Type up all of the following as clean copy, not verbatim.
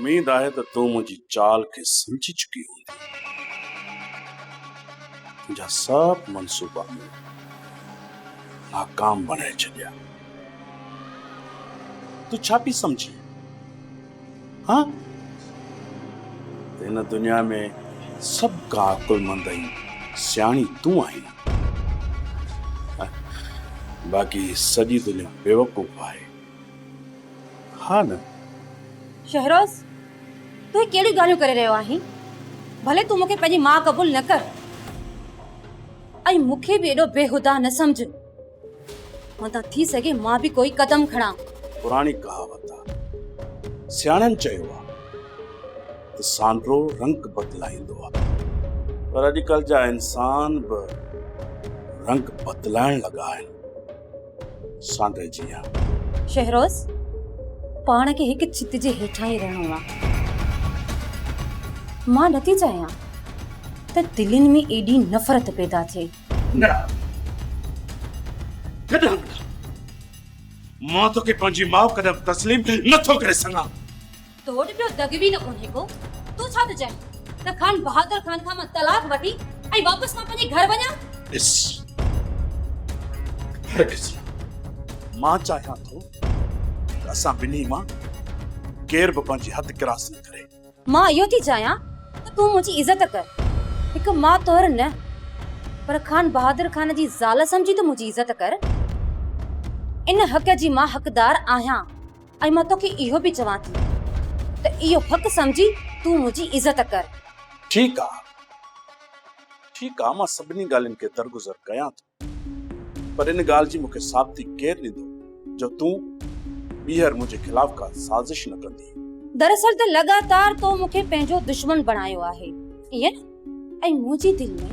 उम्मीद आहे त तूं मुंहिंजी चाल खे समझी चुकी हूंदी। तुंहिंजा सब मनसूबा नाकाम बनाए छॾिया। तू छा पई समझी? हाँ, हिन दुनिया में सब का अकुलमंद ऐं सियाणी तूं आहीं। बाक़ी सॼी दुनिया बेवकूफ़ आहे। हाँ न? शहरोज, तू कहिड़ी ॻाल्हियूं करे रहियो आहीं? भले तू मूंखे पंहिंजी मां क़बूल न कर ऐं मूंखे बि एॾो बेहुदा न समझ। मतां थी सघे मां बि कोई कदम खणा। पुराणी कहावत आहे, सियाणनि चयो आहे त सांड्रो रंग बदलाईंदो आहे, पर अॼुकल्ह जा इंसान बि रंग बदलाइण लॻा आहिनि सांड्रे जीअं। शहरोज, पाण खे हिकु छित जे हेठां ई रहणो आहे। मां नथी चाहियां त दिलनि में एॾी नफ़रत पैदा थिए। मां तोखे पंहिंजी माउ कदम तस्लीम नथो करे सघां। तो वटि ॿियो दग बि न कोन्हे को। तूं छा थो चाहीं त खान बहादुर खान खां मां तलाक वठी ऐं वापसि मां पंहिंजे घर वञां? मां चाहियां थो त असां ॿिन्ही मां केर बि पंहिंजी हद क्रॉस न करे। मां इहो थी चाहियां त तूं मुंहिंजी इज़त कर। हिकु मां तौर न, पर खान बहादुर खान जी ज़ाल समझी तो मुंहिंजी इज़त कर। इन हक़ जी मां हक़दार आहियां ऐं मां तोखे इहो बि चवां थी त इहो हक़ समझी तूं मुंहिंजी इज़त कर। ठीकु आहे, मां सभिनी ॻाल्हियुनि खे दरगुज़र कयां थो, पर इन ॻाल्हि जी मूंखे साबिती केरु ॾींदो जो तूं ॿीहर मुंहिंजे ख़िलाफ़ का साज़िश न कंदी। दरअसल त लगातार तो मूंखे पंहिंजो दुश्मन बणायो आहे, ईअं न? ऐं मुंहिंजी दिलि में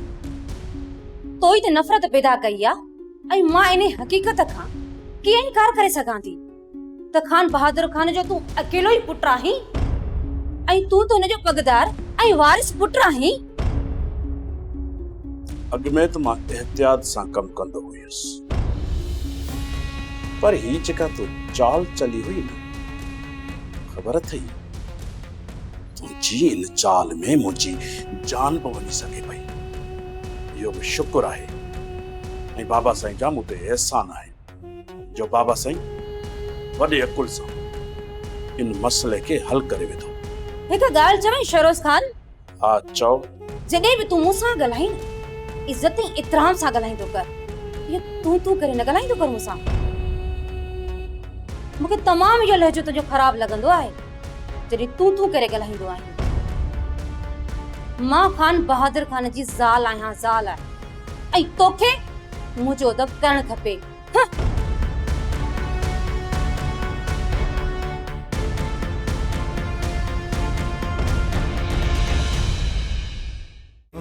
तो ई त नफ़रत पैदा कई आहे ऐं मां इन हक़ीक़त खां कीअं इनकार करे सघां थी त खान बहादुर खान जो तूं अकेलो ई पुटु आहीं ऐं तूं त हुनजो पगदार ऐं वारिस पुटु आहीं। अॻु में त मां एहतियात सां कमु कंदो हुयुसि, पर ही जेका तूं चाल चली हुई न, ख़बर अथई तुंहिंजी इन चाल में मुंहिंजी जान पे वञी सघे पई। इहो बि शुक्र आहे ऐं बाबा साईं जा मूं ते एहसान आहे जो बाबा साईं वॾे अकुल सां इन मसइले खे हल करे विधो। हिकु ॻाल्हि चवां शहरोज खान? हा चओ। जॾहिं बि तूं मूंसां ॻाल्हाई न, इज़त ऐं इतराम सां ॻाल्हाईंदो कर। इहो तूं करे न ॻाल्हाईंदो कर मूंसां। मूंखे तमामु इहो लहजो तुंहिंजो ख़राबु लॻंदो आहे जॾहिं तूं करे ॻाल्हाईंदो आहे। मां खान बहादुर खान जी ज़ाल आहियां, ज़ाल आहे, ऐं तोखे मुंहिंजो अदब करणु खपे।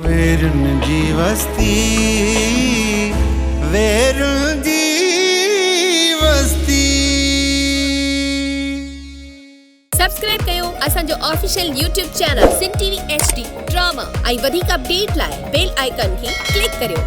वेरुन जी वस्ती, वेरुन जी वस्ती। सब्सक्राइब कयो असांजो ऑफिशियल YouTube चैनल सिन TV HD ड्रामा ऐं वधीक अपडेट लाइ बेल आइकन खे क्लिक करियो।